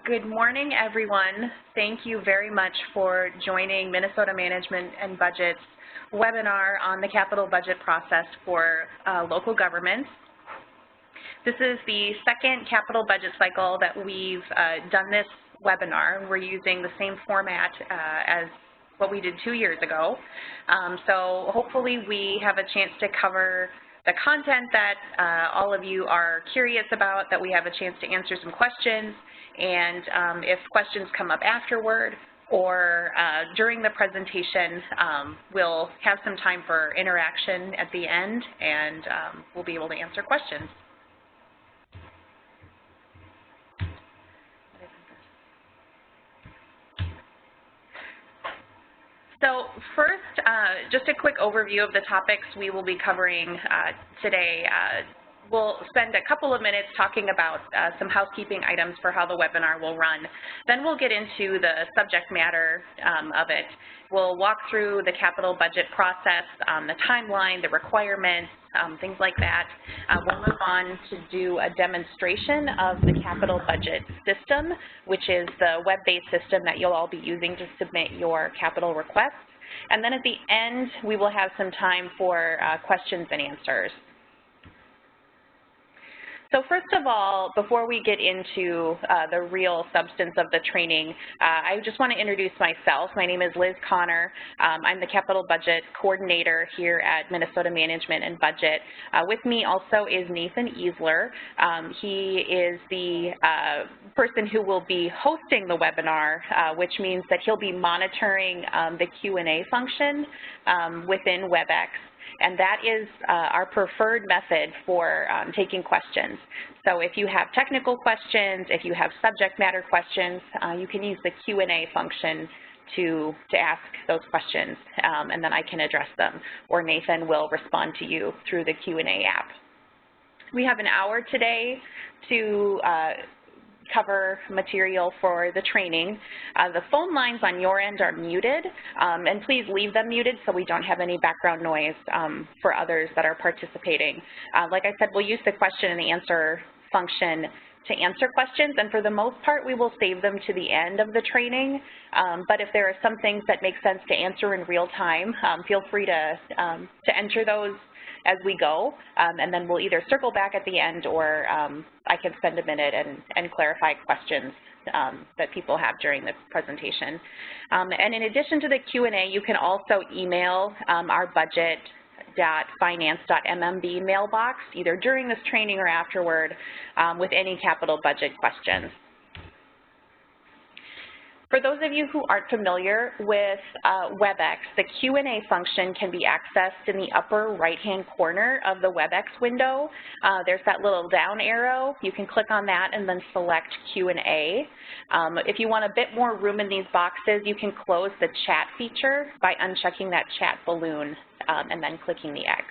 Good morning, everyone. Thank you very much for joining Minnesota Management and Budget's webinar on the capital budget process for local governments. This is the second capital budget cycle that we've done this webinar. We're using the same format as what we did 2 years ago. So hopefully we have a chance to cover the content that all of you are curious about, that we have a chance to answer some questions, and if questions come up afterward or during the presentation, we'll have some time for interaction at the end, and we'll be able to answer questions. So first, just a quick overview of the topics we will be covering today. We'll spend a couple of minutes talking about some housekeeping items for how the webinar will run. Then we'll get into the subject matter of it. We'll walk through the capital budget process, the timeline, the requirements, things like that. We'll move on to do a demonstration of the capital budget system, which is the web-based system that you'll all be using to submit your capital requests. And then at the end, we will have some time for questions and answers. So first of all, before we get into the real substance of the training, I just want to introduce myself. My name is Liz Connor. I'm the Capital Budget Coordinator here at Minnesota Management and Budget. With me also is Nathan Easler. He is the person who will be hosting the webinar, which means that he'll be monitoring the Q&A function within WebEx. And that is our preferred method for taking questions. So if you have technical questions, if you have subject matter questions, you can use the Q&A function to ask those questions, and then I can address them, or Nathan will respond to you through the Q&A app. We have an hour today to cover material for the training. The phone lines on your end are muted, and please leave them muted so we don't have any background noise for others that are participating. Like I said, we'll use the question and answer function to answer questions, and for the most part we will save them to the end of the training, but if there are some things that make sense to answer in real time, feel free to enter those as we go, and then we'll either circle back at the end, or I can spend a minute and clarify questions that people have during the presentation. And in addition to the Q&A, you can also email our budget.finance.mmb mailbox, either during this training or afterward, with any capital budget questions. For those of you who aren't familiar with WebEx, the Q&A function can be accessed in the upper right-hand corner of the WebEx window. There's that little down arrow. You can click on that and then select Q&A. If you want a bit more room in these boxes, you can close the chat feature by unchecking that chat balloon and then clicking the X.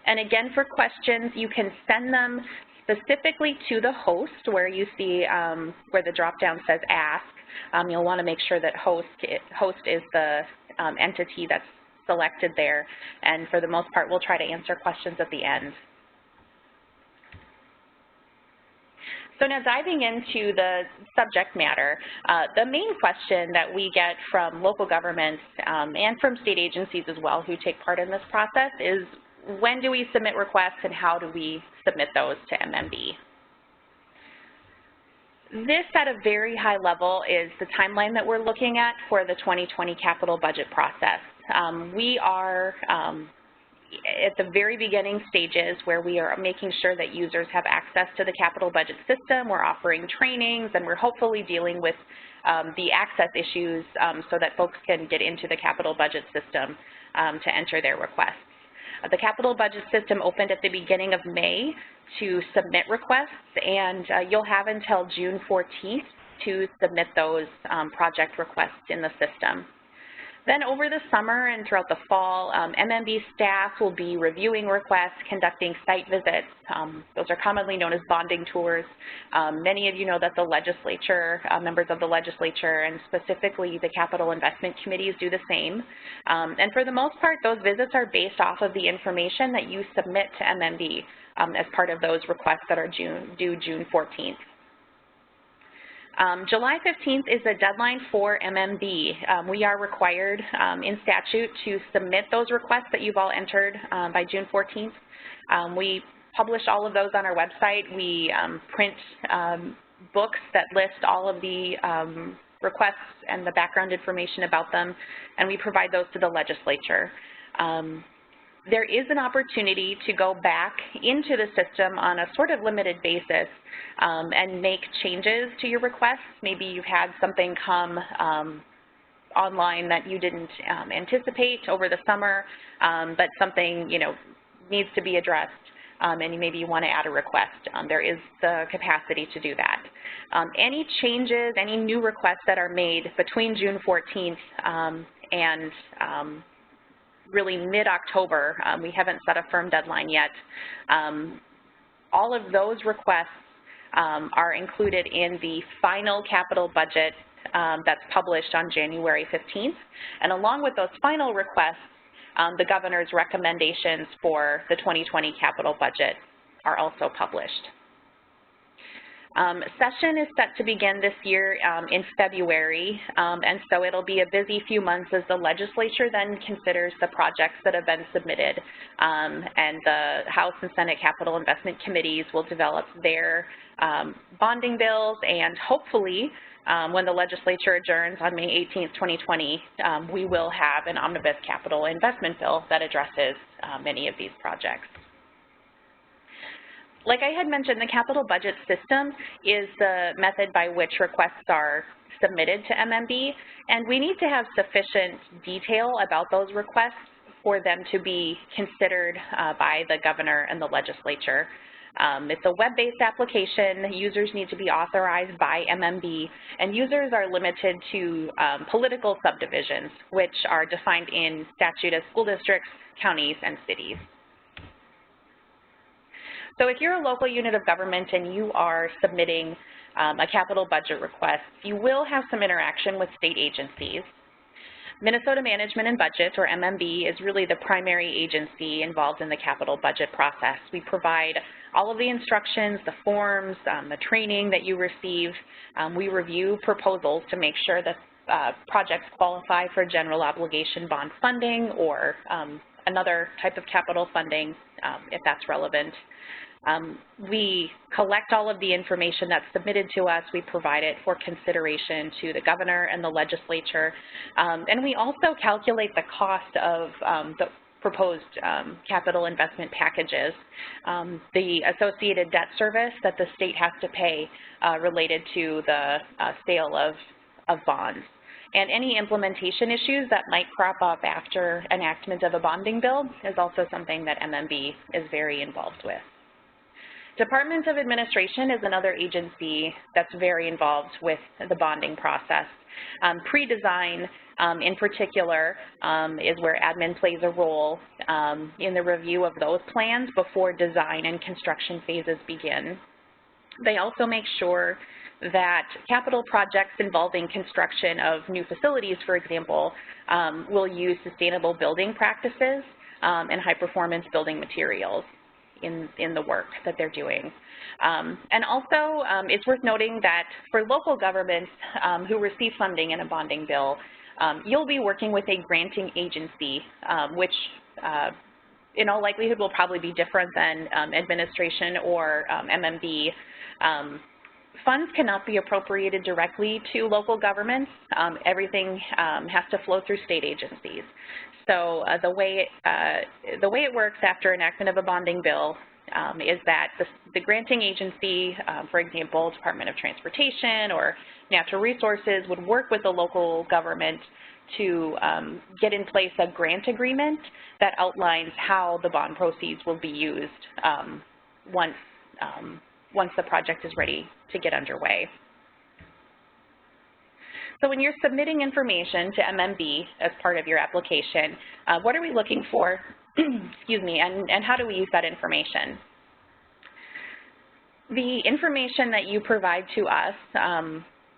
And again, for questions, you can send them specifically to the host, where you see where the drop-down says Ask. You'll want to make sure that host is the entity that's selected there, and for the most part, we'll try to answer questions at the end. So now diving into the subject matter, the main question that we get from local governments and from state agencies as well who take part in this process is, when do we submit requests and how do we submit those to MMB? This, at a very high level, is the timeline that we're looking at for the 2020 capital budget process. We are at the very beginning stages where we are making sure that users have access to the capital budget system. We're offering trainings, and we're hopefully dealing with the access issues so that folks can get into the capital budget system to enter their requests. The capital budget system opened at the beginning of May to submit requests, and you'll have until June 14th to submit those project requests in the system. Then over the summer and throughout the fall, MMB staff will be reviewing requests, conducting site visits. Those are commonly known as bonding tours. Many of you know that the legislature, members of the legislature, and specifically the capital investment committees do the same. And for the most part, those visits are based off of the information that you submit to MMB as part of those requests that are due June 14th. July 15th is the deadline for MMB. We are required in statute to submit those requests that you've all entered by June 14th. We publish all of those on our website. We print books that list all of the requests and the background information about them, and we provide those to the legislature. There is an opportunity to go back into the system on a sort of limited basis and make changes to your requests. Maybe you've had something come online that you didn't anticipate over the summer, but something needs to be addressed, and maybe you want to add a request. There is the capacity to do that. Any changes, any new requests that are made between June 14th and really mid-October, we haven't set a firm deadline yet. All of those requests are included in the final capital budget that's published on January 15th. And along with those final requests, the governor's recommendations for the 2020 capital budget are also published. Session is set to begin this year in February, and so it'll be a busy few months as the legislature then considers the projects that have been submitted, and the House and Senate Capital Investment Committees will develop their bonding bills, and hopefully when the legislature adjourns on May 18th, 2020, we will have an omnibus capital investment bill that addresses many of these projects. Like I had mentioned, the capital budget system is the method by which requests are submitted to MMB, and we need to have sufficient detail about those requests for them to be considered by the governor and the legislature. It's a web-based application. Users need to be authorized by MMB, and users are limited to political subdivisions, which are defined in statute as school districts, counties, and cities. So if you're a local unit of government and you are submitting a capital budget request, you will have some interaction with state agencies. Minnesota Management and Budget, or MMB, is really the primary agency involved in the capital budget process. We provide all of the instructions, the forms, the training that you receive. We review proposals to make sure that projects qualify for general obligation bond funding or another type of capital funding if that's relevant. We collect all of the information that's submitted to us. We provide it for consideration to the governor and the legislature. And we also calculate the cost of the proposed capital investment packages, the associated debt service that the state has to pay related to the sale of bonds. And any implementation issues that might crop up after enactment of a bonding bill is also something that MMB is very involved with. Department of Administration is another agency that's very involved with the bonding process. Pre-design, in particular, is where admin plays a role in the review of those plans before design and construction phases begin. They also make sure that capital projects involving construction of new facilities, for example, will use sustainable building practices and high-performance building materials in the work that they're doing. And also, it's worth noting that for local governments who receive funding in a bonding bill, you'll be working with a granting agency, which in all likelihood will probably be different than administration or MMB. Funds cannot be appropriated directly to local governments. Everything has to flow through state agencies. So the way it works after enactment of a bonding bill is that the granting agency, for example, Department of Transportation or Natural Resources, would work with the local government to get in place a grant agreement that outlines how the bond proceeds will be used once the project is ready to get underway. So when you're submitting information to MMB as part of your application, what are we looking for, excuse me, and how do we use that information? The information that you provide to us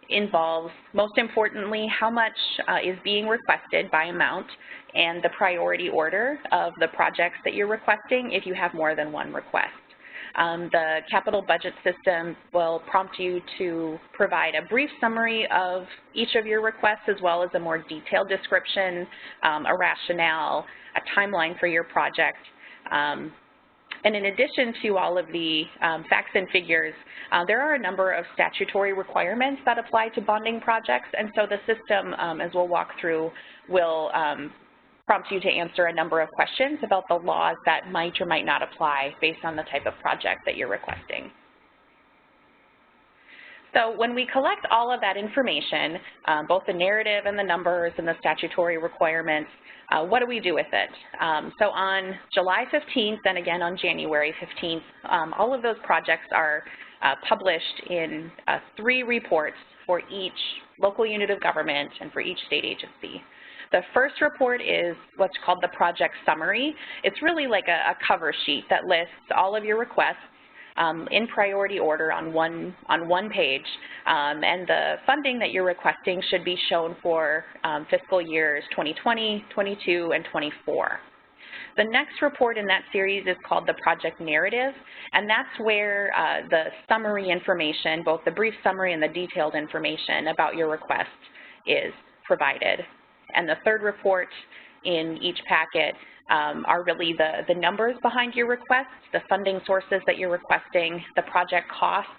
involves, most importantly, how much is being requested by amount and the priority order of the projects that you're requesting if you have more than one request. The capital budget system will prompt you to provide a brief summary of each of your requests, as well as a more detailed description, a rationale, a timeline for your project. And in addition to all of the facts and figures, there are a number of statutory requirements that apply to bonding projects, and so the system, as we'll walk through, will prompt you to answer a number of questions about the laws that might or might not apply based on the type of project that you're requesting. So when we collect all of that information, both the narrative and the numbers and the statutory requirements, what do we do with it? So on July 15th and again on January 15th, all of those projects are published in 3 reports for each local unit of government and for each state agency. The first report is what's called the project summary. It's really like a cover sheet that lists all of your requests in priority order on one page, and the funding that you're requesting should be shown for fiscal years 2020, 22, and 24. The next report in that series is called the project narrative, and that's where the summary information, both the brief summary and the detailed information about your request is provided. And the third report in each packet are really the numbers behind your request, the funding sources that you're requesting, the project costs,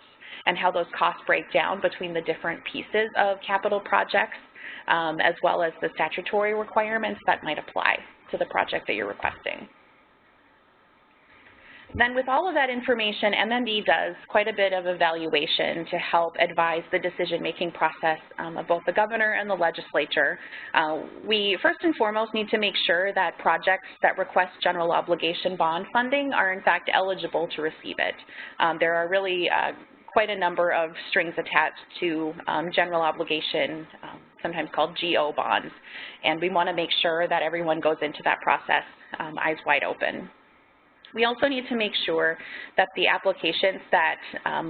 and how those costs break down between the different pieces of capital projects, as well as the statutory requirements that might apply to the project that you're requesting. Then with all of that information, MMB does quite a bit of evaluation to help advise the decision-making process of both the governor and the legislature. We first and foremost need to make sure that projects that request general obligation bond funding are in fact eligible to receive it. There are really quite a number of strings attached to general obligation, sometimes called GO bonds, and we want to make sure that everyone goes into that process eyes wide open. We also need to make sure that the applications that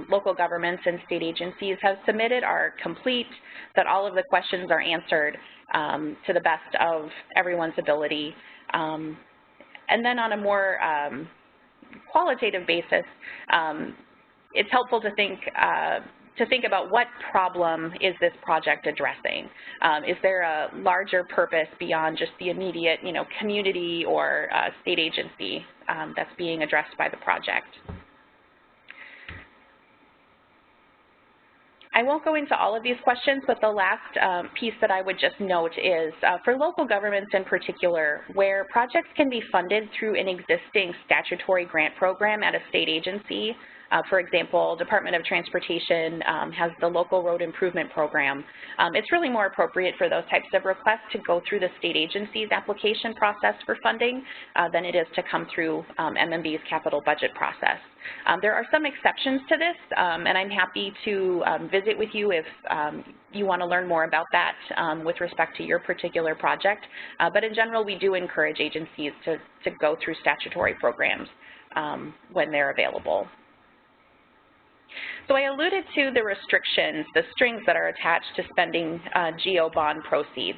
local governments and state agencies have submitted are complete, that all of the questions are answered to the best of everyone's ability. And then on a more qualitative basis, it's helpful to think about what problem is this project addressing. Is there a larger purpose beyond just the immediate, community or state agency that's being addressed by the project? I won't go into all of these questions, but the last piece that I would just note is for local governments in particular, where projects can be funded through an existing statutory grant program at a state agency. For example, Department of Transportation has the Local Road Improvement Program. It's really more appropriate for those types of requests to go through the state agency's application process for funding than it is to come through MMB's capital budget process. There are some exceptions to this, and I'm happy to visit with you if you want to learn more about that with respect to your particular project. But in general, we do encourage agencies to go through statutory programs when they're available. So I alluded to the restrictions, the strings that are attached to spending GO bond proceeds.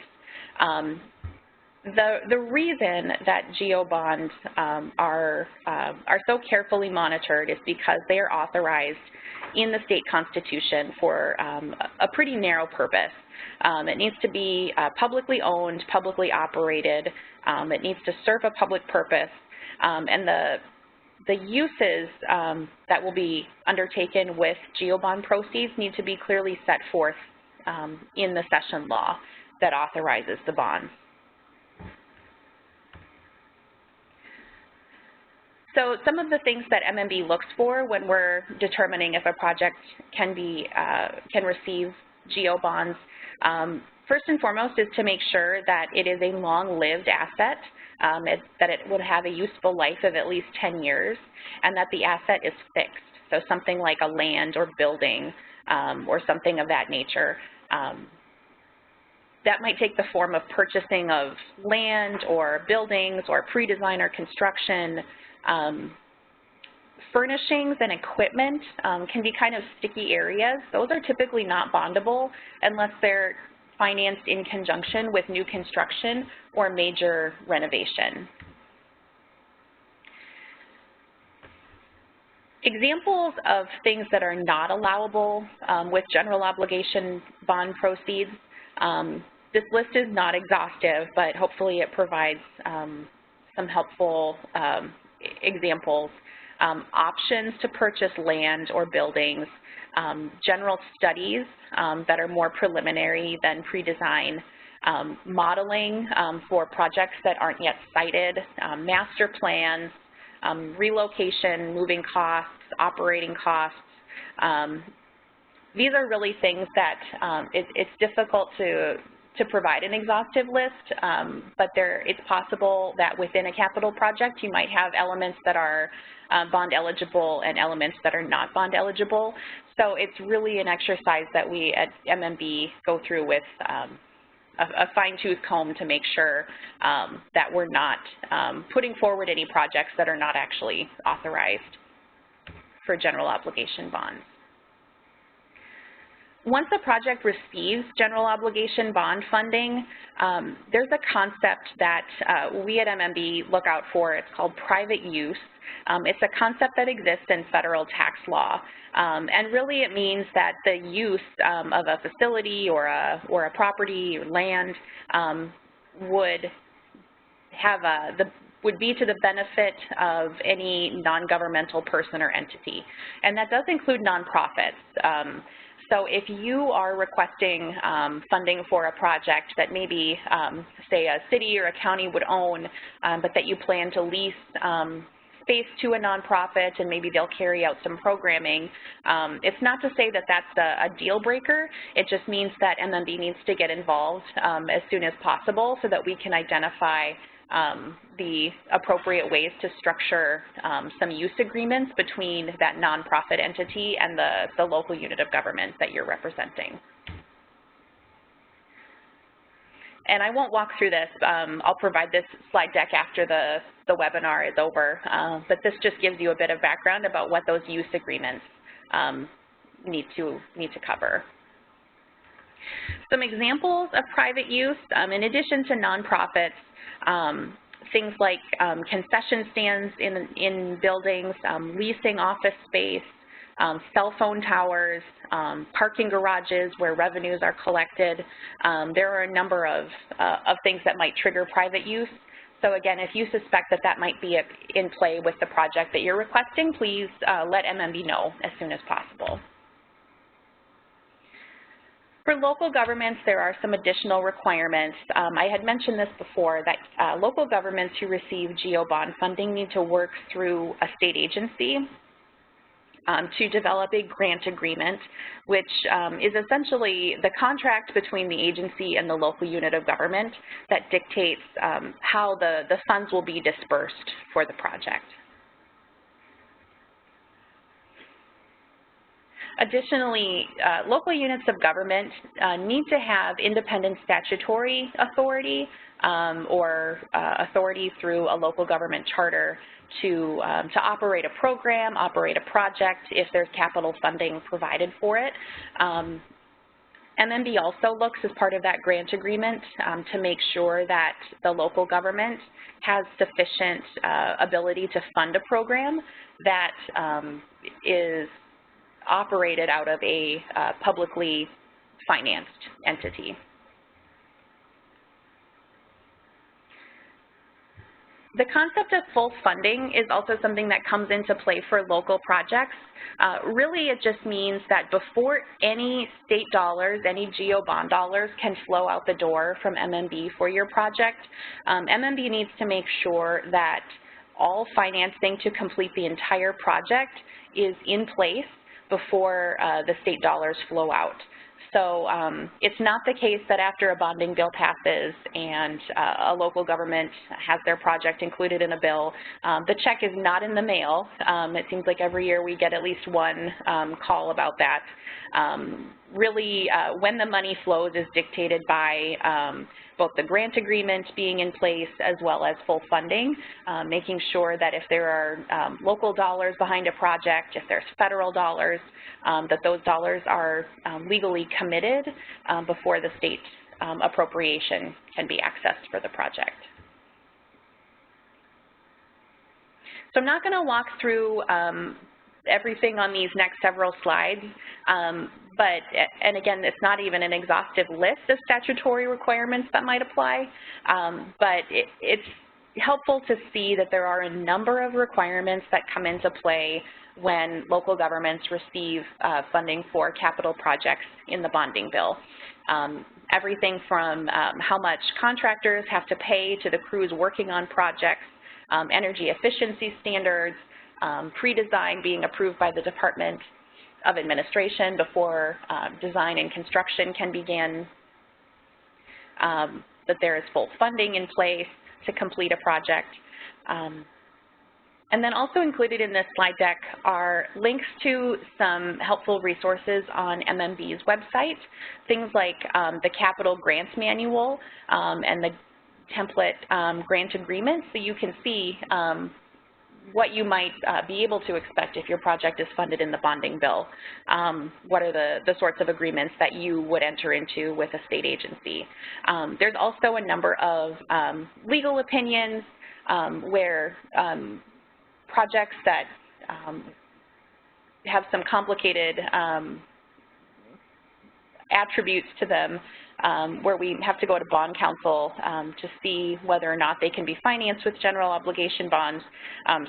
The reason that GO bonds are so carefully monitored is because they are authorized in the state constitution for a pretty narrow purpose. It needs to be publicly owned, publicly operated. It needs to serve a public purpose, and the uses that will be undertaken with GO bond proceeds need to be clearly set forth in the session law that authorizes the bonds. So some of the things that MMB looks for when we're determining if a project can receive GO bonds, first and foremost is to make sure that it is a long-lived asset, that it would have a useful life of at least 10 years, and that the asset is fixed. So something like a land or building or something of that nature. That might take the form of purchasing of land or buildings or pre-design or construction. Furnishings and equipment can be kind of sticky areas. Those are typically not bondable unless they're financed in conjunction with new construction or major renovation. Examples of things that are not allowable with general obligation bond proceeds. This list is not exhaustive, but hopefully it provides some helpful examples. Options to purchase land or buildings, general studies that are more preliminary than pre-design, modeling for projects that aren't yet cited, master plans, relocation, moving costs, operating costs. These are really things that it's difficult to provide an exhaustive list, but it's possible that within a capital project you might have elements that are bond eligible and elements that are not bond eligible. So it's really an exercise that we at MMB go through with a fine-tooth comb to make sure that we're not putting forward any projects that are not actually authorized for general obligation bonds. Once a project receives general obligation bond funding, there's a concept that we at MMB look out for. It's called private use. It's a concept that exists in federal tax law. And really it means that the use of a facility or a property or land would be to the benefit of any non-governmental person or entity. And that does include nonprofits. So if you are requesting funding for a project that maybe, say, a city or a county would own, but that you plan to lease space to a nonprofit and maybe they'll carry out some programming, it's not to say that that's a deal breaker. It just means that MMB needs to get involved as soon as possible so that we can identify the appropriate ways to structure some use agreements between that nonprofit entity and the local unit of government that you're representing. And I won't walk through this. I'll provide this slide deck after the webinar is over, but this just gives you a bit of background about what those use agreements need to cover. Some examples of private use, in addition to nonprofits, things like concession stands in buildings, leasing office space, cell phone towers, parking garages where revenues are collected. There are a number of things that might trigger private use. So again, if you suspect that that might be in play with the project that you're requesting, please let MMB know as soon as possible. For local governments, there are some additional requirements. I had mentioned this before, that local governments who receive GO bond funding need to work through a state agency to develop a grant agreement, which is essentially the contract between the agency and the local unit of government that dictates how the funds will be dispersed for the project. Additionally, local units of government need to have independent statutory authority or authority through a local government charter to operate a program, operate a project if there's capital funding provided for it. MMB also looks as part of that grant agreement to make sure that the local government has sufficient ability to fund a program that is operated out of a publicly financed entity. The concept of full funding is also something that comes into play for local projects. Really, it just means that before any state dollars, any GO bond dollars can flow out the door from MMB for your project, MMB needs to make sure that all financing to complete the entire project is in place before the state dollars flow out. So it's not the case that after a bonding bill passes and a local government has their project included in a bill, the check is not in the mail. It seems like every year we get at least one call about that. Really, when the money flows is dictated by both the grant agreement being in place as well as full funding, making sure that if there are local dollars behind a project, if there's federal dollars, that those dollars are legally committed before the state appropriation can be accessed for the project. So I'm not going to walk through everything on these next several slides, and again, it's not even an exhaustive list of statutory requirements that might apply, but it's helpful to see that there are a number of requirements that come into play when local governments receive funding for capital projects in the bonding bill. Everything from how much contractors have to pay to the crews working on projects, energy efficiency standards, pre-design being approved by the Department of Administration before design and construction can begin, that there is full funding in place to complete a project. And then also included in this slide deck are links to some helpful resources on MMB's website, things like the Capital Grants Manual and the template grant agreement, so you can see what you might be able to expect if your project is funded in the bonding bill. What are the sorts of agreements that you would enter into with a state agency? There's also a number of legal opinions where projects that have some complicated attributes to them, where we have to go to bond counsel to see whether or not they can be financed with general obligation bonds.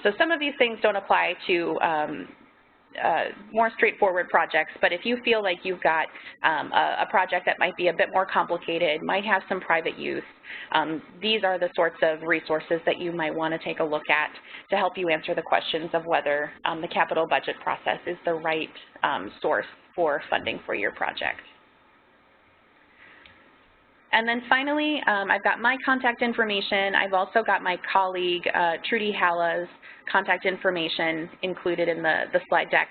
So some of these things don't apply to more straightforward projects, but if you feel like you've got a project that might be a bit more complicated, might have some private use, these are the sorts of resources that you might want to take a look at to help you answer the questions of whether the capital budget process is the right source for funding for your project. And then finally, I've got my contact information. I've also got my colleague, Trudy Halla's contact information included in the slide deck.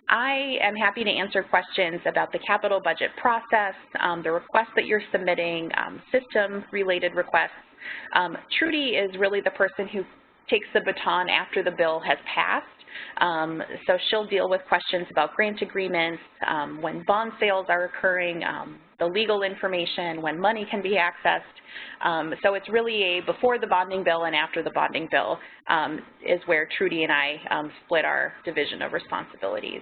I am happy to answer questions about the capital budget process, the requests that you're submitting, system-related requests. Trudy is really the person who takes the baton after the bill has passed. So she'll deal with questions about grant agreements, when bond sales are occurring, the legal information, when money can be accessed. So it's really a before the bonding bill and after the bonding bill is where Trudy and I split our division of responsibilities.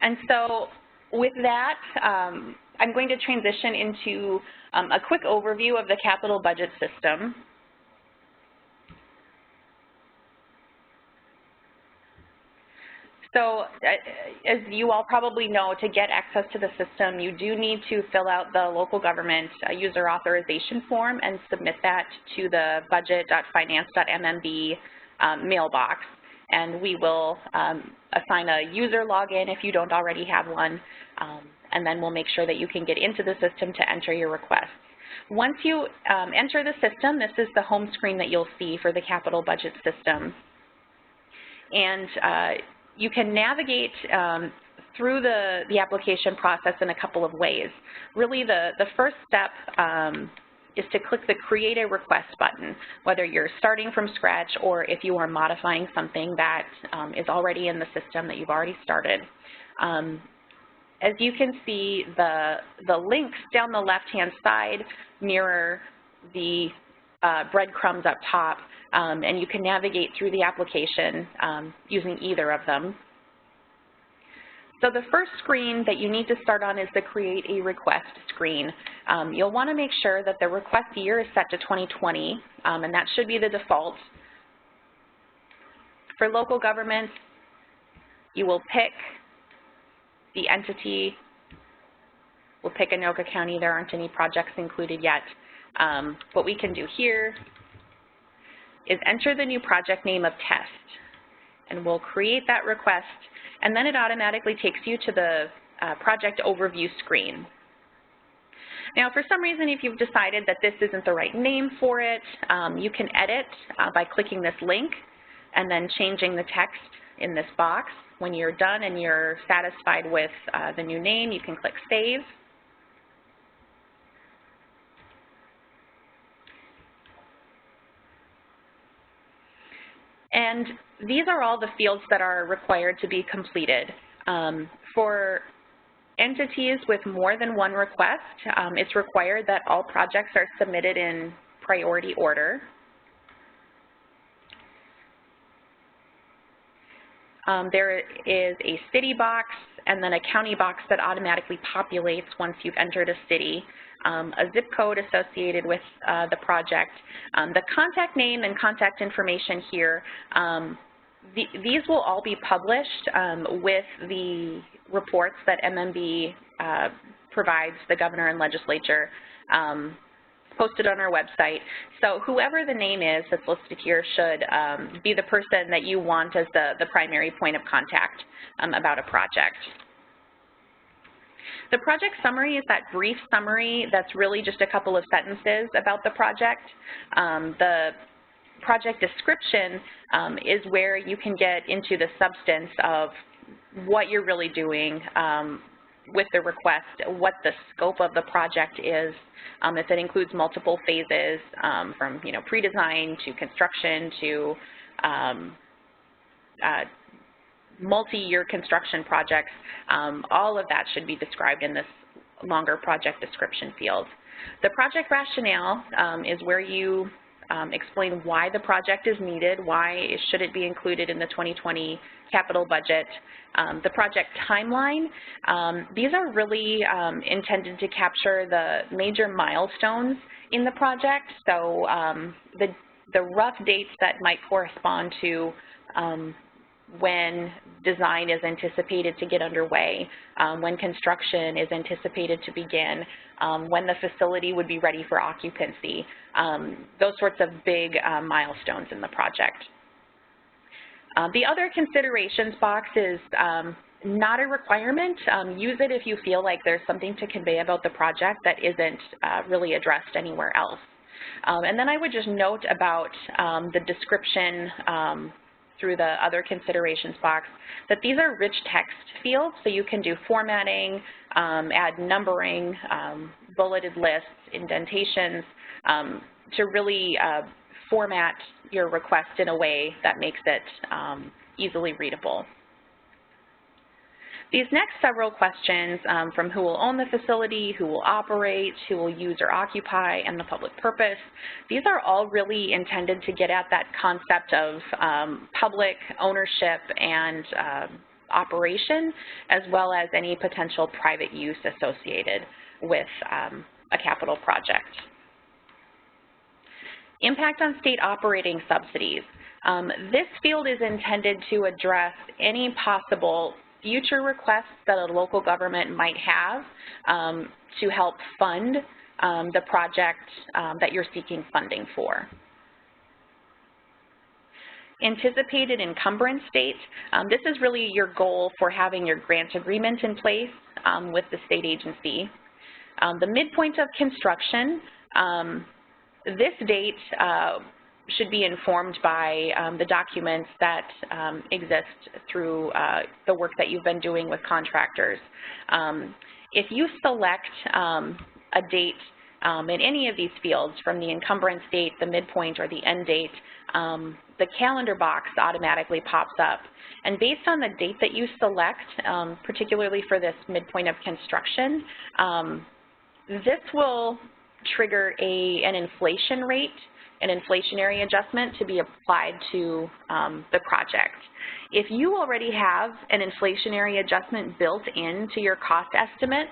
And so with that, I'm going to transition into a quick overview of the capital budget system. So as you all probably know, to get access to the system, you do need to fill out the local government user authorization form and submit that to the budget.finance.mmb mailbox. And we will assign a user login if you don't already have one, and then we'll make sure that you can get into the system to enter your requests. Once you enter the system, this is the home screen that you'll see for the capital budget system. And you can navigate through the application process in a couple of ways. Really, the first step is to click the Create a Request button, whether you're starting from scratch or if you are modifying something that is already in the system that you've already started. As you can see, the links down the left-hand side mirror the breadcrumbs up top, and you can navigate through the application using either of them. So the first screen that you need to start on is the Create a Request screen. You'll want to make sure that the request year is set to 2020, and that should be the default. For local governments, you will pick the entity. We'll pick Anoka County. There aren't any projects included yet. What we can do here is enter the new project name of test, and we'll create that request, and then it automatically takes you to the project overview screen. Now, for some reason, if you've decided that this isn't the right name for it, you can edit by clicking this link and then changing the text in this box. When you're done and you're satisfied with the new name, you can click Save. And these are all the fields that are required to be completed. For entities with more than one request, it's required that all projects are submitted in priority order. There is a city box and then a county box that automatically populates once you've entered a city, a zip code associated with the project, the contact name and contact information here. These will all be published with the reports that MMB provides the governor and legislature, posted on our website. So whoever the name is that's listed here should be the person that you want as the primary point of contact about a project. The project summary is that brief summary that's really just a couple of sentences about the project. The project description is where you can get into the substance of what you're really doing with the request, what the scope of the project is, if it includes multiple phases from pre-design to construction to multi-year construction projects. All of that should be described in this longer project description field. The project rationale is where you explain why the project is needed, why should it be included in the 2020 capital budget. The project timeline, these are really intended to capture the major milestones in the project. So the rough dates that might correspond to when design is anticipated to get underway, when construction is anticipated to begin, when the facility would be ready for occupancy, those sorts of big milestones in the project. The other considerations box is not a requirement. Use it if you feel like there's something to convey about the project that isn't really addressed anywhere else. And then I would just note about the description through the other considerations box that these are rich text fields, so you can do formatting, add numbering, bulleted lists, indentations, to really format your request in a way that makes it easily readable. These next several questions from who will own the facility, who will operate, who will use or occupy, and the public purpose, these are all really intended to get at that concept of public ownership and operation, as well as any potential private use associated with a capital project. Impact on state operating subsidies. This field is intended to address any possible future requests that a local government might have to help fund the project that you're seeking funding for. Anticipated encumbrance date. This is really your goal for having your grant agreement in place with the state agency. The midpoint of construction. This date should be informed by the documents that exist through the work that you've been doing with contractors. If you select a date in any of these fields, from the encumbrance date, the midpoint, or the end date, the calendar box automatically pops up. And based on the date that you select, particularly for this midpoint of construction, this will trigger an inflation rate, an inflationary adjustment to be applied to the project. If you already have an inflationary adjustment built into your cost estimates,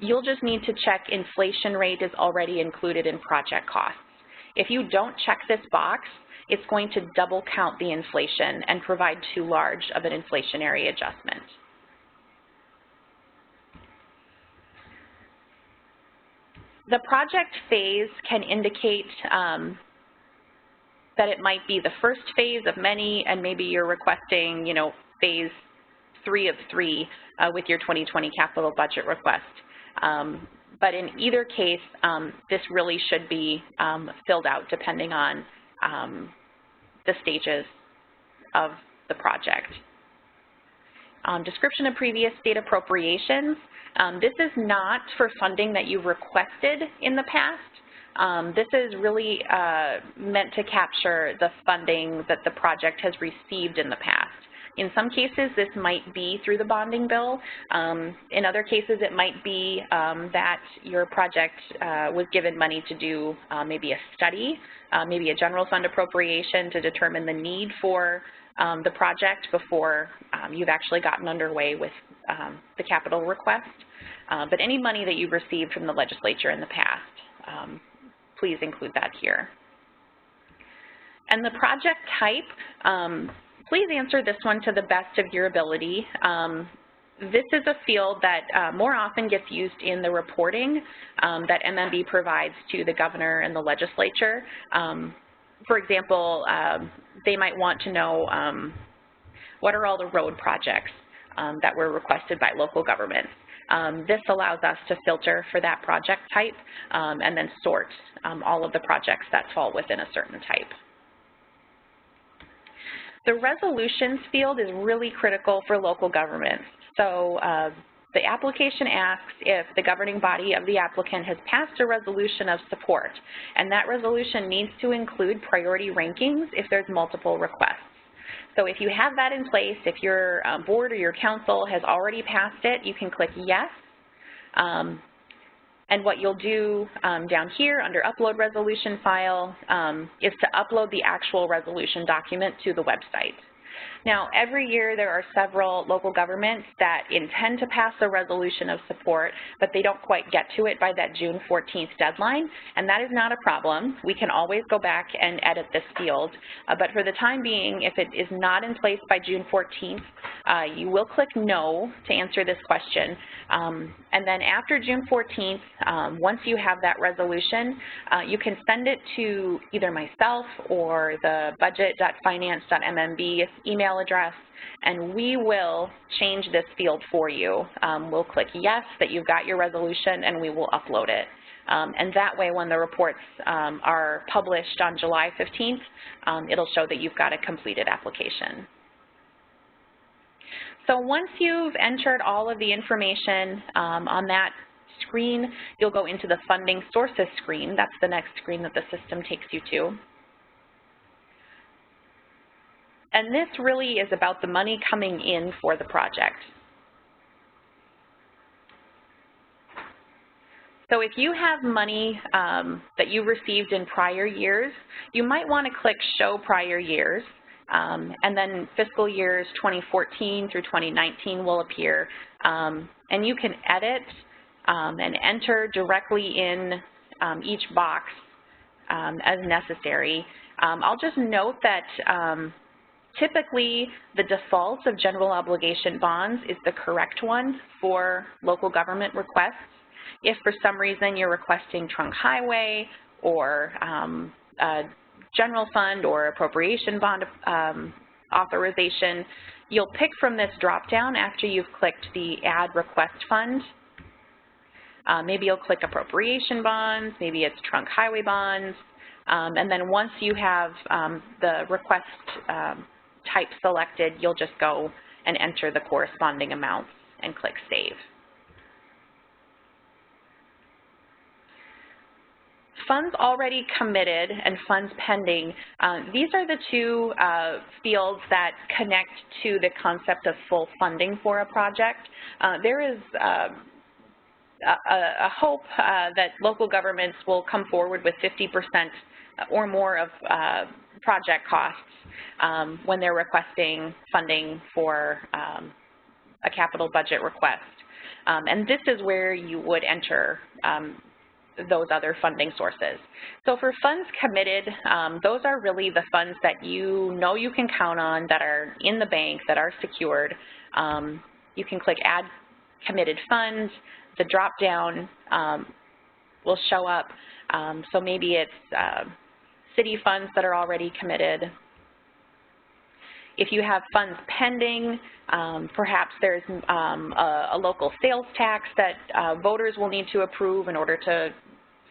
you'll just need to check inflation rate is already included in project costs. If you don't check this box, it's going to double count the inflation and provide too large of an inflationary adjustment. The project phase can indicate that it might be the first phase of many, and maybe you're requesting, phase 3 of 3 with your 2020 capital budget request. But in either case, this really should be filled out depending on the stages of the project. Description of previous state appropriations. This is not for funding that you've requested in the past. This is really meant to capture the funding that the project has received in the past. In some cases, this might be through the bonding bill. In other cases, it might be that your project was given money to do maybe a study, maybe a general fund appropriation to determine the need for the project before you've actually gotten underway with the capital request. But any money that you've received from the legislature in the past, please include that here. And the project type, please answer this one to the best of your ability. This is a field that more often gets used in the reporting that MMB provides to the governor and the legislature. For example, they might want to know what are all the road projects that were requested by local governments. This allows us to filter for that project type and then sort all of the projects that fall within a certain type. The resolutions field is really critical for local governments. So the application asks if the governing body of the applicant has passed a resolution of support, and that resolution needs to include priority rankings if there's multiple requests. So if you have that in place, if your board or your council has already passed it, you can click yes. And what you'll do down here under Upload Resolution File is to upload the actual resolution document to the website. Now, every year there are several local governments that intend to pass a resolution of support, but they don't quite get to it by that June 14th deadline, and that is not a problem. We can always go back and edit this field, but for the time being, if it is not in place by June 14th, you will click no to answer this question, and then after June 14th, once you have that resolution, you can send it to either myself or the budget.finance.mmb email address, and we will change this field for you. We'll click yes that you've got your resolution, and we will upload it. And that way, when the reports are published on July 15th, it'll show that you've got a completed application. So once you've entered all of the information on that screen, you'll go into the Funding Sources screen. That's the next screen that the system takes you to. And this really is about the money coming in for the project. So if you have money that you received in prior years, you might want to click Show Prior Years, and then fiscal years 2014 through 2019 will appear. And you can edit and enter directly in each box as necessary. I'll just note that typically, the default of general obligation bonds is the correct one for local government requests. If for some reason you're requesting trunk highway or a general fund or appropriation bond authorization, you'll pick from this drop-down after you've clicked the Add Request Fund. Maybe you'll click appropriation bonds, maybe it's trunk highway bonds, and then once you have the request type selected, you'll just go and enter the corresponding amounts and click Save. Funds already committed and funds pending, these are the two fields that connect to the concept of full funding for a project. There is a hope that local governments will come forward with 50% or more of project costs when they're requesting funding for a capital budget request. And this is where you would enter those other funding sources. So for funds committed, those are really the funds that you know you can count on, that are in the bank, that are secured. You can click Add Committed Funds. The drop-down will show up. So maybe it's city funds that are already committed. If you have funds pending, perhaps there's a local sales tax that voters will need to approve in order to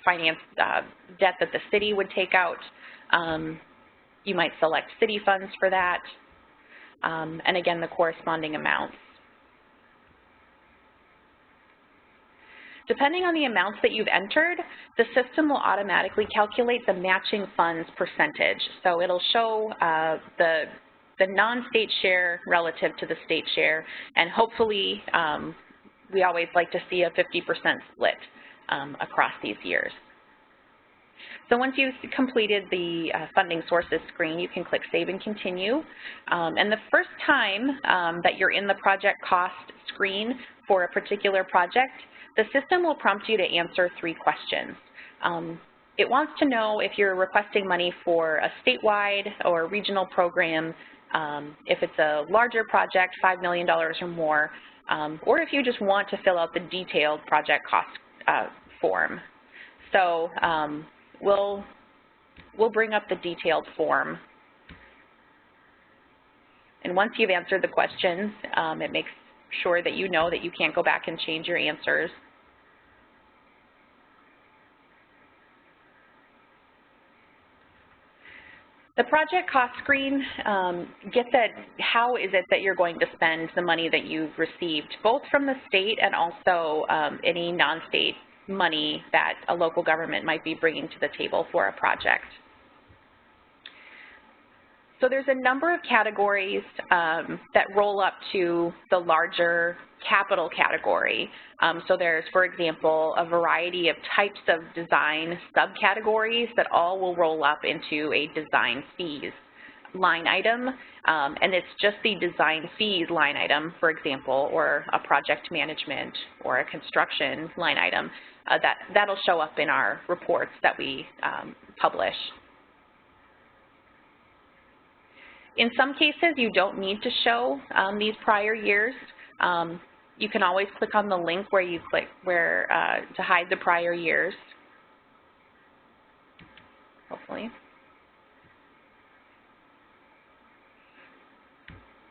finance debt that the city would take out. You might select city funds for that, and again, the corresponding amounts. Depending on the amounts that you've entered, the system will automatically calculate the matching funds percentage. So it'll show the the non-state share relative to the state share, and hopefully we always like to see a 50% split across these years. So once you've completed the funding sources screen, you can click Save and Continue. And the first time that you're in the project cost screen for a particular project, the system will prompt you to answer 3 questions. It wants to know if you're requesting money for a statewide or regional program, if it's a larger project, $5 million or more, or if you just want to fill out the detailed project cost form. So we'll bring up the detailed form. And once you've answered the questions, it makes sure that you know that you can't go back and change your answers. The project cost screen gets at how is it that you're going to spend the money that you've received, both from the state and also any non-state money that a local government might be bringing to the table for a project. So there's a number of categories that roll up to the larger capital category. So there's, for example, a variety of types of design subcategories that all will roll up into a design fees line item, and it's just the design fees line item, for example, or a project management or a construction line item that'll show up in our reports that we publish. In some cases, you don't need to show these prior years. You can always click on the link where you click to hide the prior years, hopefully.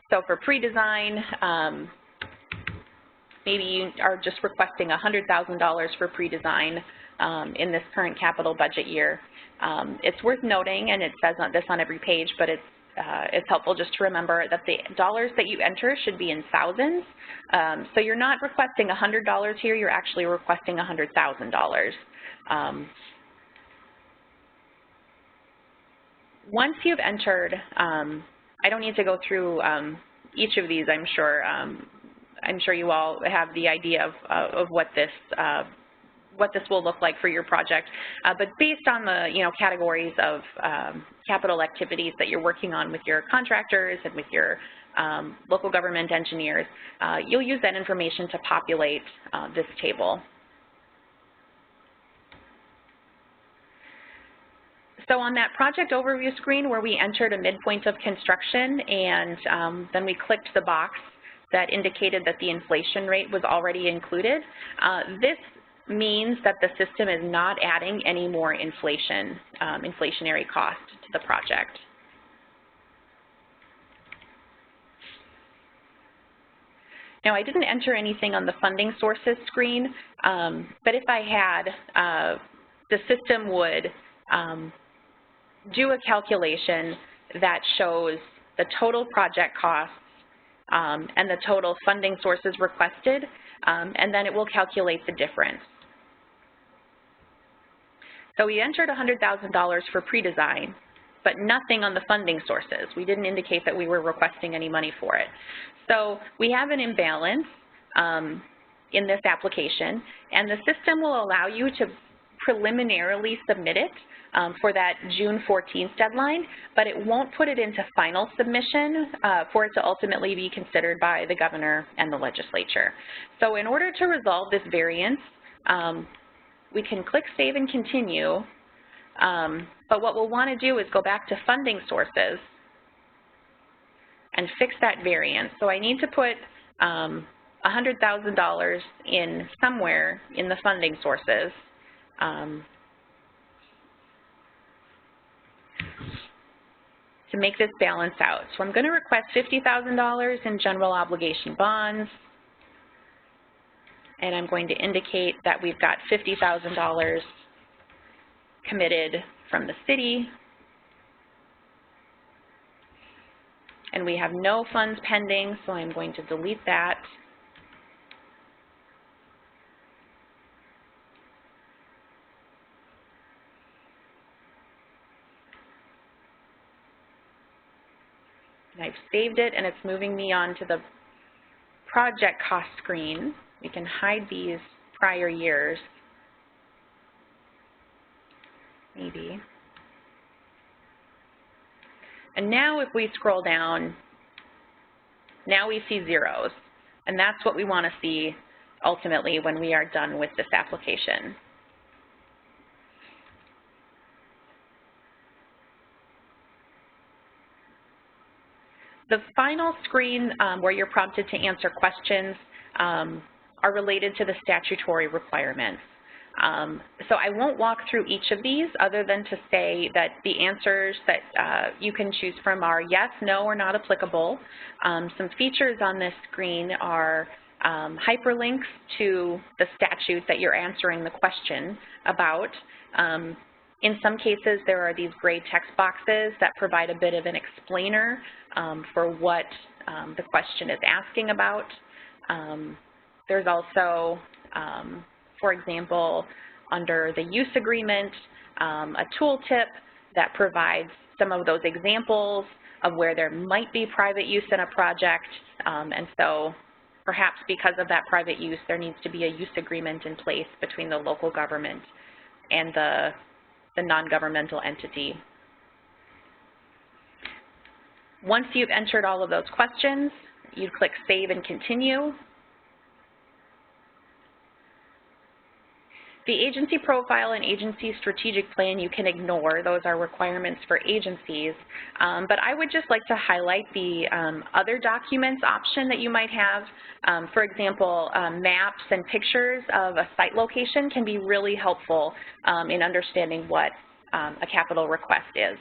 So for pre-design, maybe you are just requesting $100,000 for pre-design in this current capital budget year. It's worth noting, and it says this on every page, but it's helpful just to remember that the dollars that you enter should be in thousands. So you're not requesting $100 here, you're actually requesting $100,000. Once you've entered, I don't need to go through each of these, I'm sure. I'm sure you all have the idea of what this will look like for your project. But based on the categories of capital activities that you're working on with your contractors and with your local government engineers, you'll use that information to populate this table. So on that project overview screen where we entered a midpoint of construction and then we clicked the box that indicated that the inflation rate was already included, this means that the system is not adding any more inflationary cost to the project. Now, I didn't enter anything on the funding sources screen, but if I had, the system would do a calculation that shows the total project costs and the total funding sources requested, and then it will calculate the difference. So we entered $100,000 for pre-design, but nothing on the funding sources. We didn't indicate that we were requesting any money for it. So we have an imbalance in this application, and the system will allow you to preliminarily submit it for that June 14th deadline, but it won't put it into final submission for it to ultimately be considered by the governor and the legislature. So in order to resolve this variance, we can click Save and Continue, but what we'll want to do is go back to funding sources and fix that variance. So I need to put $100,000 in somewhere in the funding sources. To make this balance out. So I'm going to request $50,000 in general obligation bonds, and I'm going to indicate that we've got $50,000 committed from the city, and we have no funds pending, so I'm going to delete that. And I've saved it, and it's moving me on to the project cost screen. We can hide these prior years, maybe. And now if we scroll down, now we see zeros. And that's what we want to see ultimately when we are done with this application. The final screen where you're prompted to answer questions are related to the statutory requirements. So I won't walk through each of these other than to say that the answers that you can choose from are yes, no, or not applicable. Some features on this screen are hyperlinks to the statute that you're answering the question about. In some cases, there are these gray text boxes that provide a bit of an explainer for what the question is asking about. There's also, for example, under the use agreement, a tooltip that provides some of those examples of where there might be private use in a project. And so perhaps because of that private use, there needs to be a use agreement in place between the local government and the non-governmental entity. Once you've entered all of those questions, you click Save and Continue. The agency profile and agency strategic plan you can ignore. Those are requirements for agencies. But I would just like to highlight the other documents option that you might have. For example, maps and pictures of a site location can be really helpful in understanding what a capital request is.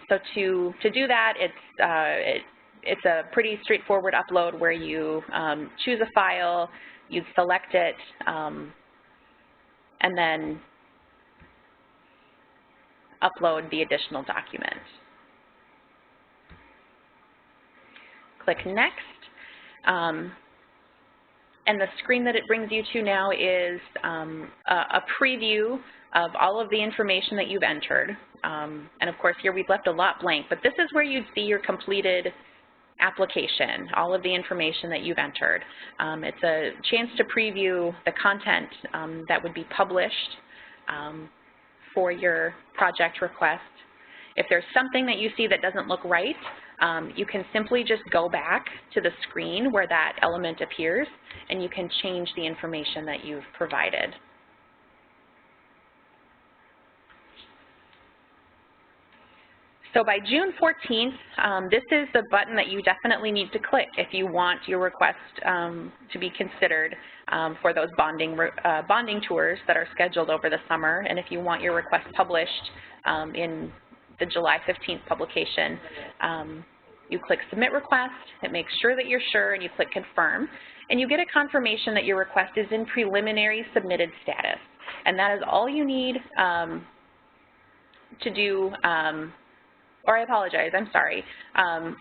So to do that, it's a pretty straightforward upload where you choose a file, you select it, and then upload the additional document. Click Next. And the screen that it brings you to now is a preview of all of the information that you've entered. And of course, here we've left a lot blank, but this is where you'd see your completed application, all of the information that you've entered. It's a chance to preview the content that would be published for your project request. If there's something that you see that doesn't look right, you can simply just go back to the screen where that element appears, and you can change the information that you've provided. So by June 14th, this is the button that you definitely need to click if you want your request to be considered for those bonding tours that are scheduled over the summer, and if you want your request published in the July 15th publication. You click Submit Request, it makes sure that you're sure, and you click Confirm, and you get a confirmation that your request is in preliminary submitted status. And that is all you need to do, or I apologize, I'm sorry.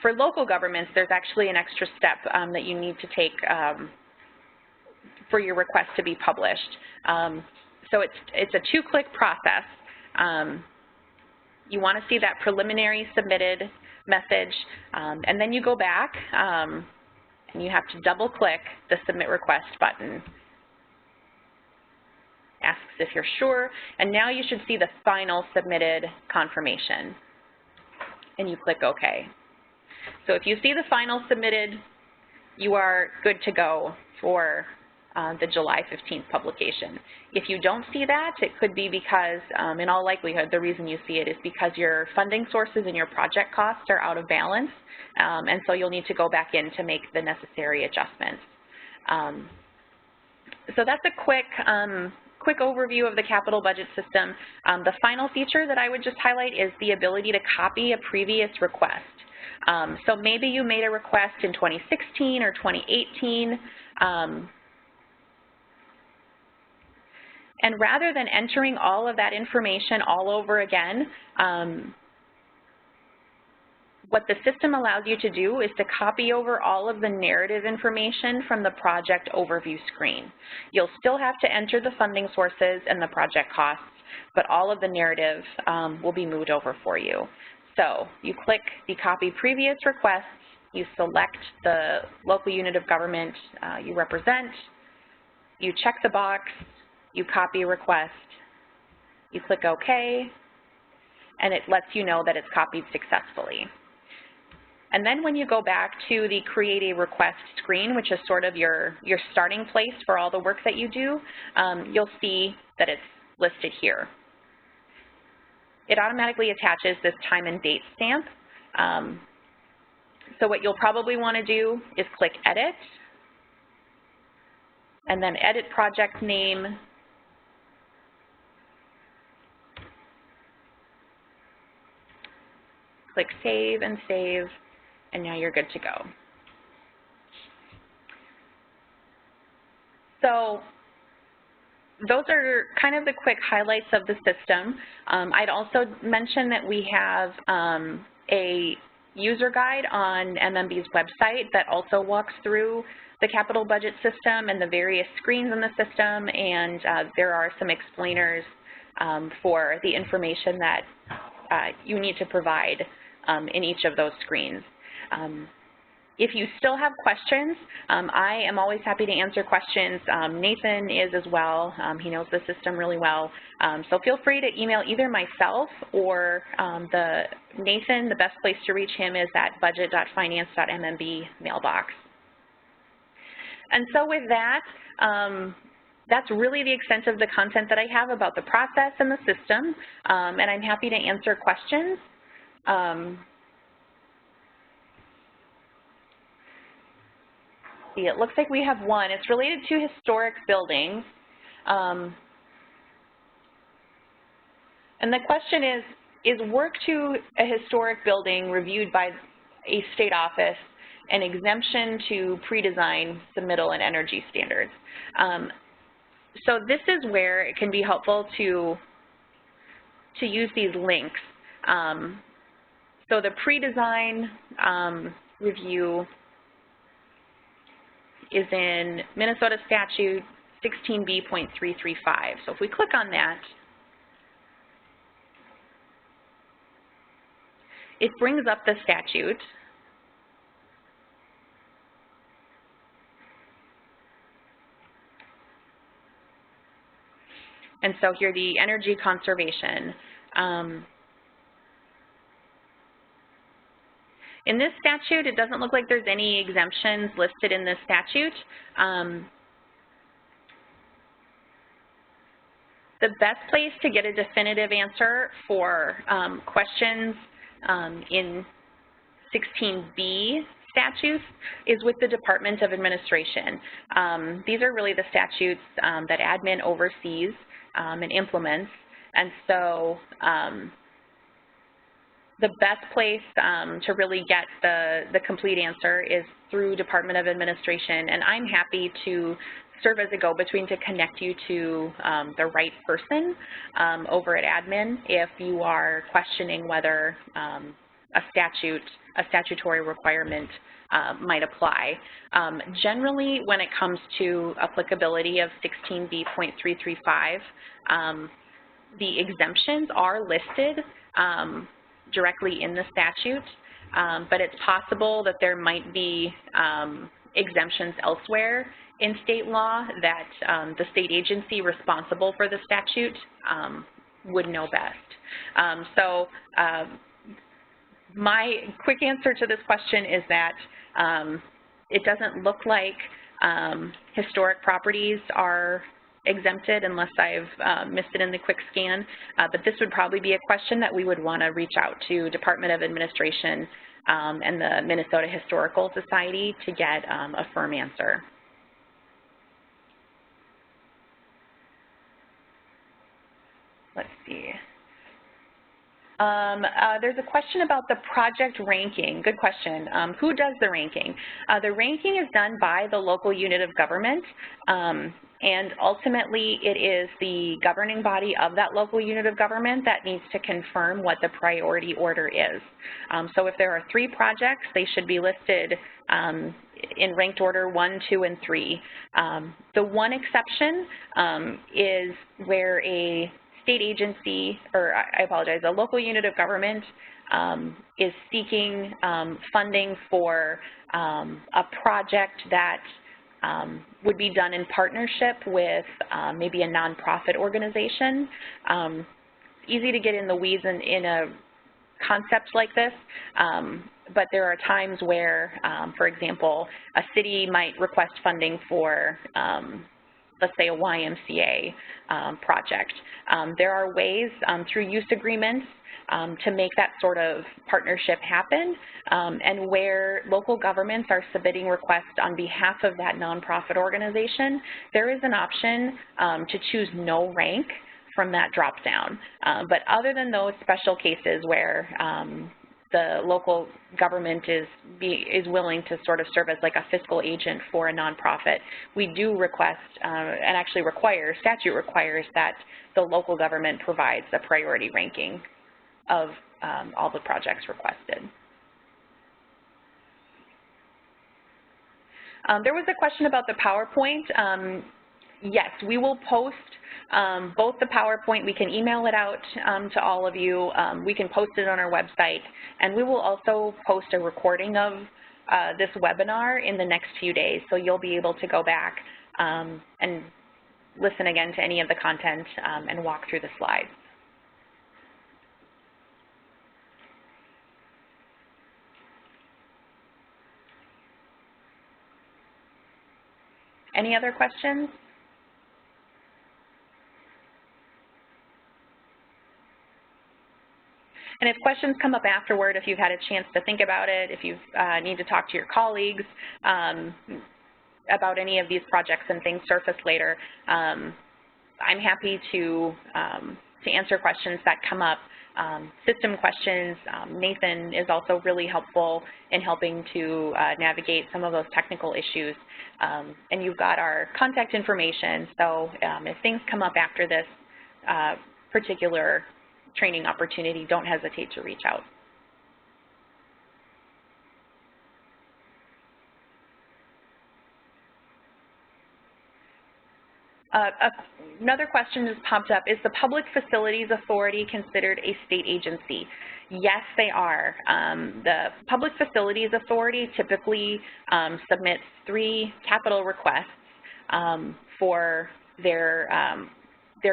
For local governments, there's actually an extra step that you need to take for your request to be published. So it's a two-click process. You want to see that preliminary submitted message, and then you go back and you have to double-click the Submit Request button. Asks if you're sure, and now you should see the final submitted confirmation, and you click OK. So if you see the final submitted, you are good to go for the July 15th publication. If you don't see that, it could be because, in all likelihood, the reason you see it is because your funding sources and your project costs are out of balance, and so you'll need to go back in to make the necessary adjustments. So that's a quick overview of the capital budget system. The final feature that I would just highlight is the ability to copy a previous request. So maybe you made a request in 2016 or 2018, and rather than entering all of that information all over again, what the system allows you to do is to copy over all of the narrative information from the project overview screen. You'll still have to enter the funding sources and the project costs, but all of the narrative will be moved over for you. So you click the Copy Previous Requests, you select the local unit of government you represent, you check the box, you copy a request, you click OK, and it lets you know that it's copied successfully. And then when you go back to the Create a Request screen, which is sort of your starting place for all the work that you do, you'll see that it's listed here. It automatically attaches this time and date stamp. So what you'll probably want to do is click Edit, and then edit project name, click Save and Save, and now you're good to go. So those are kind of the quick highlights of the system. I'd also mention that we have a user guide on MMB's website that also walks through the capital budget system and the various screens in the system, and there are some explainers for the information that you need to provide in each of those screens. If you still have questions, I am always happy to answer questions. Nathan is as well. He knows the system really well. So feel free to email either myself or Nathan. The best place to reach him is at budget.finance.mmb mailbox. And so with that, that's really the extent of the content that I have about the process and the system, and I'm happy to answer questions. See, it looks like we have one. It's related to historic buildings. And the question is work to a historic building reviewed by a state office an exemption to pre-design, submittal, and energy standards? So this is where it can be helpful to use these links. So the pre-design review is in Minnesota Statute 16B.335. So if we click on that, it brings up the statute. And so here, the energy conservation. In this statute, it doesn't look like there's any exemptions listed in this statute. The best place to get a definitive answer for questions in 16B statutes is with the Department of Administration. These are really the statutes that admin oversees and implements. And so the best place to really get the complete answer is through Department of Administration, and I'm happy to serve as a go-between to connect you to the right person over at admin if you are questioning whether a statutory requirement might apply. Generally, when it comes to applicability of 16B.335, the exemptions are listed directly in the statute, but it's possible that there might be exemptions elsewhere in state law that the state agency responsible for the statute would know best. So my quick answer to this question is that it doesn't look like historic properties are exempted unless I've missed it in the quick scan, but this would probably be a question that we would want to reach out to Department of Administration and the Minnesota Historical Society to get a firm answer. Let's see. There's a question about the project ranking. Good question. Who does the ranking? The ranking is done by the local unit of government, and ultimately it is the governing body of that local unit of government that needs to confirm what the priority order is. So if there are 3 projects, they should be listed in ranked order 1, 2, and 3. The one exception is where a state agency, or I apologize, a local unit of government is seeking funding for a project that would be done in partnership with maybe a nonprofit organization. Easy to get in the weeds in a concept like this, but there are times where, for example, a city might request funding for, let's say, a YMCA project. There are ways through use agreements to make that sort of partnership happen, and where local governments are submitting requests on behalf of that nonprofit organization, there is an option to choose no rank from that drop down. But other than those special cases where the local government is willing to sort of serve as like a fiscal agent for a nonprofit, we do request, and actually statute requires that the local government provides a priority ranking of all the projects requested. There was a question about the PowerPoint. Yes, we will post both the PowerPoint. We can email it out to all of you. We can post it on our website, and we will also post a recording of this webinar in the next few days, so you'll be able to go back and listen again to any of the content and walk through the slides. Any other questions? And if questions come up afterward, if you've had a chance to think about it, if you need to talk to your colleagues about any of these projects and things surface later, I'm happy to answer questions that come up. System questions, Nathan is also really helpful in helping to navigate some of those technical issues. And you've got our contact information, so if things come up after this particular training opportunity, don't hesitate to reach out. Another question just popped up. Is the Public Facilities Authority considered a state agency? Yes, they are. The Public Facilities Authority typically submits 3 capital requests for their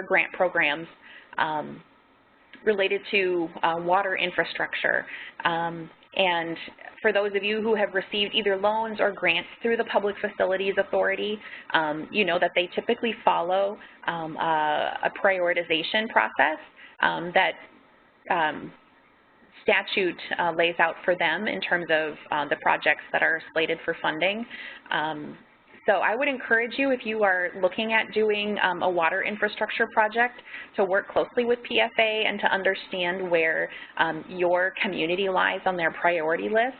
grant programs related to water infrastructure. And for those of you who have received either loans or grants through the Public Facilities Authority, you know that they typically follow a prioritization process that statute lays out for them in terms of the projects that are slated for funding. So I would encourage you, if you are looking at doing a water infrastructure project, to work closely with PFA and to understand where your community lies on their priority list.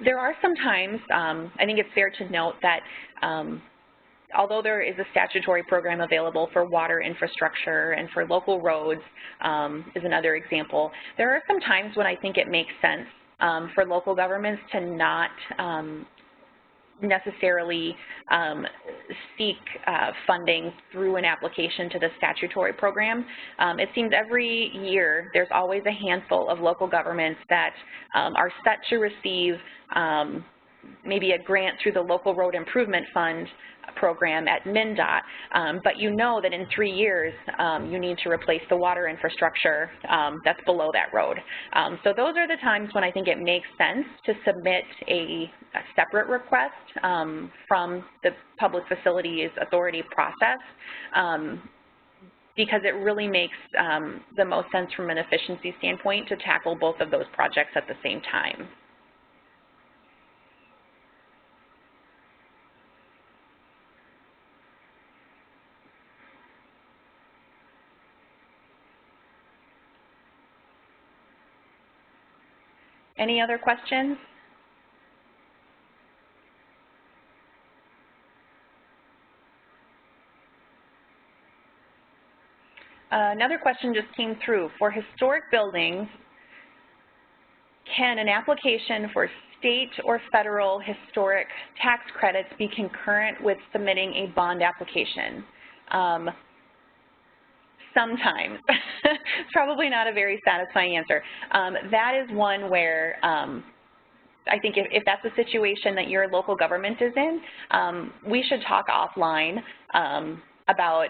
There are some times, I think it's fair to note that although there is a statutory program available for water infrastructure and for local roads is another example, there are some times when I think it makes sense for local governments to not necessarily seek funding through an application to the statutory program. It seems every year there's always a handful of local governments that are set to receive maybe a grant through the Local Road Improvement Fund program at MnDOT, but you know that in 3 years you need to replace the water infrastructure that's below that road. So those are the times when I think it makes sense to submit a separate request from the Public Facilities Authority process, because it really makes the most sense from an efficiency standpoint to tackle both of those projects at the same time. Any other questions? Another question just came through. For historic buildings, can an application for state or federal historic tax credits be concurrent with submitting a bond application? Sometimes. It's probably not a very satisfying answer. That is one where I think if that's a situation that your local government is in, we should talk offline about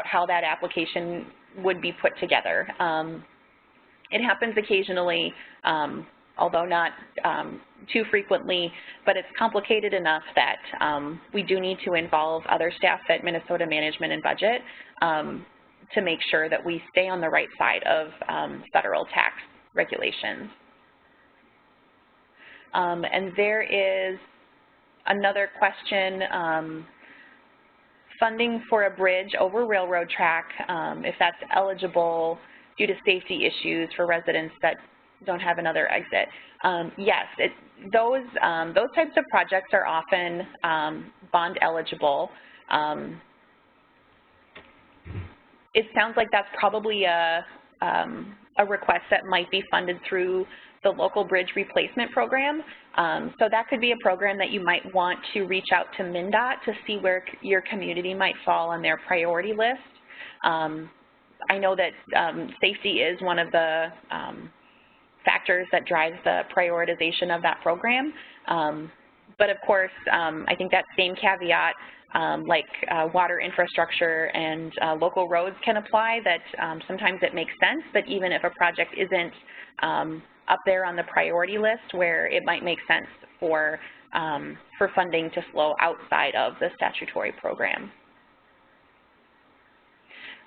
how that application would be put together. It happens occasionally, although not too frequently, but it's complicated enough that we do need to involve other staff at Minnesota Management and Budget to make sure that we stay on the right side of federal tax regulations. And there is another question, funding for a bridge over railroad track, if that's eligible due to safety issues for residents that don't have another exit. Yes, those types of projects are often bond eligible. It sounds like that's probably a request that might be funded through the local bridge replacement program. So that could be a program that you might want to reach out to MnDOT to see where your community might fall on their priority list. I know that safety is one of the factors that drives the prioritization of that program. But of course, I think that same caveat, like water infrastructure and local roads can apply, that sometimes it makes sense, but even if a project isn't up there on the priority list, where it might make sense for funding to flow outside of the statutory program.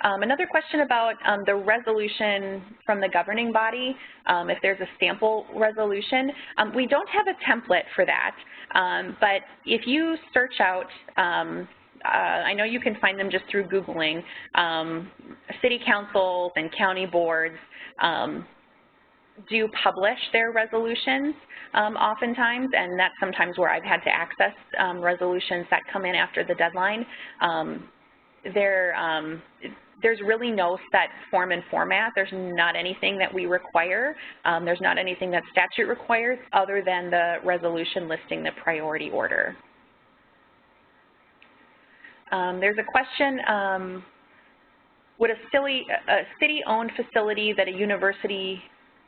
Another question about the resolution from the governing body, if there's a sample resolution. We don't have a template for that, but if you search out, I know you can find them just through Googling, city councils and county boards do publish their resolutions oftentimes, and that's sometimes where I've had to access resolutions that come in after the deadline. There's really no set form and format. There's not anything that we require. There's not anything that statute requires other than the resolution listing the priority order. There's a question, would a city-owned facility that a university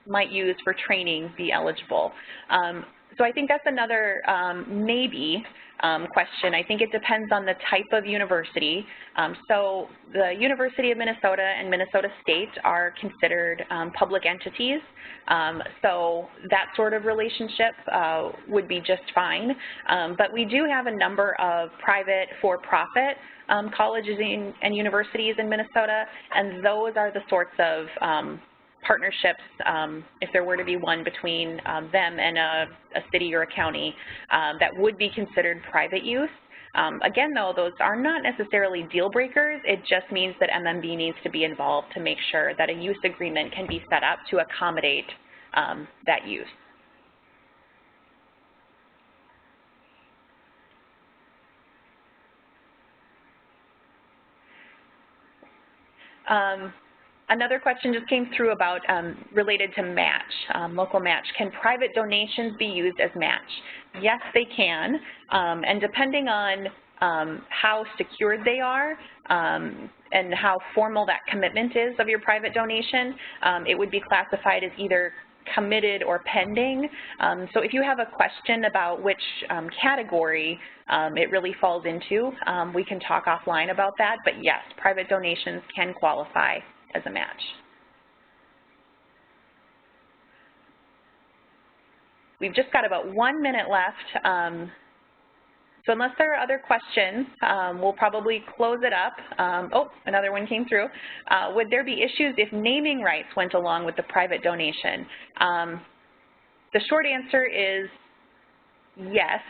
might use for training be eligible? So I think that's another maybe question. I think it depends on the type of university. So the University of Minnesota and Minnesota State are considered public entities. So that sort of relationship would be just fine. But we do have a number of private for-profit colleges and universities in Minnesota, and those are the sorts of partnerships, if there were to be one between them and a city or a county, that would be considered private use. Again, though, those are not necessarily deal breakers. It just means that MMB needs to be involved to make sure that a use agreement can be set up to accommodate that use. Another question just came through about related to match, local match. Can private donations be used as match? Yes, they can, and depending on how secured they are and how formal that commitment is of your private donation, it would be classified as either committed or pending. So if you have a question about which category it really falls into, we can talk offline about that, but yes, private donations can qualify as a match. We've just got about 1 minute left, so unless there are other questions, we'll probably close it up. Oh, another one came through. Would there be issues if naming rights went along with the private donation? The short answer is yes,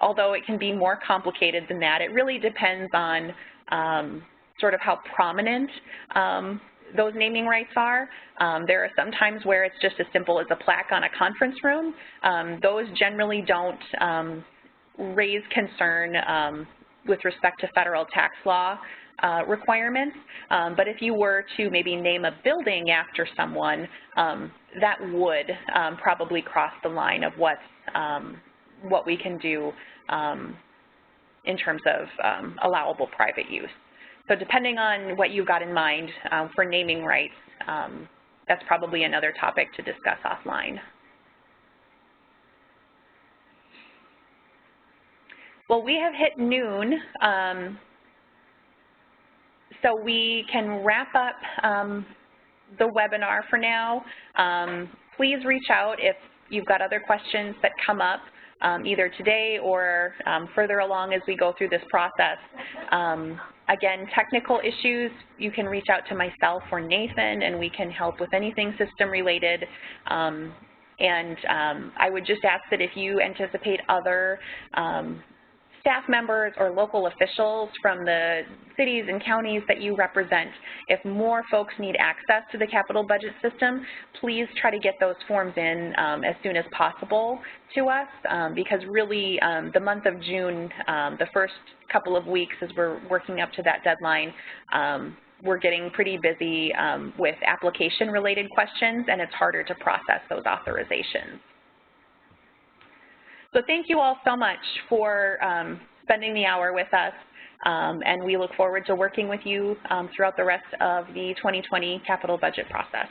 although it can be more complicated than that. It really depends on sort of how prominent those naming rights are. There are some times where it's just as simple as a plaque on a conference room. Those generally don't raise concern with respect to federal tax law requirements. But if you were to maybe name a building after someone, that would probably cross the line of what we can do in terms of allowable private use. So depending on what you've got in mind for naming rights, that's probably another topic to discuss offline. Well, we have hit noon, so we can wrap up the webinar for now. Please reach out if you've got other questions that come up, either today or further along as we go through this process. Again, technical issues, you can reach out to myself or Nathan, and we can help with anything system related. I would just ask that if you anticipate other staff members or local officials from the cities and counties that you represent, if more folks need access to the capital budget system, please try to get those forms in as soon as possible to us, because really the month of June, the first couple of weeks as we're working up to that deadline, we're getting pretty busy with application-related questions, and it's harder to process those authorizations. So thank you all so much for spending the hour with us, and we look forward to working with you throughout the rest of the 2020 capital budget process.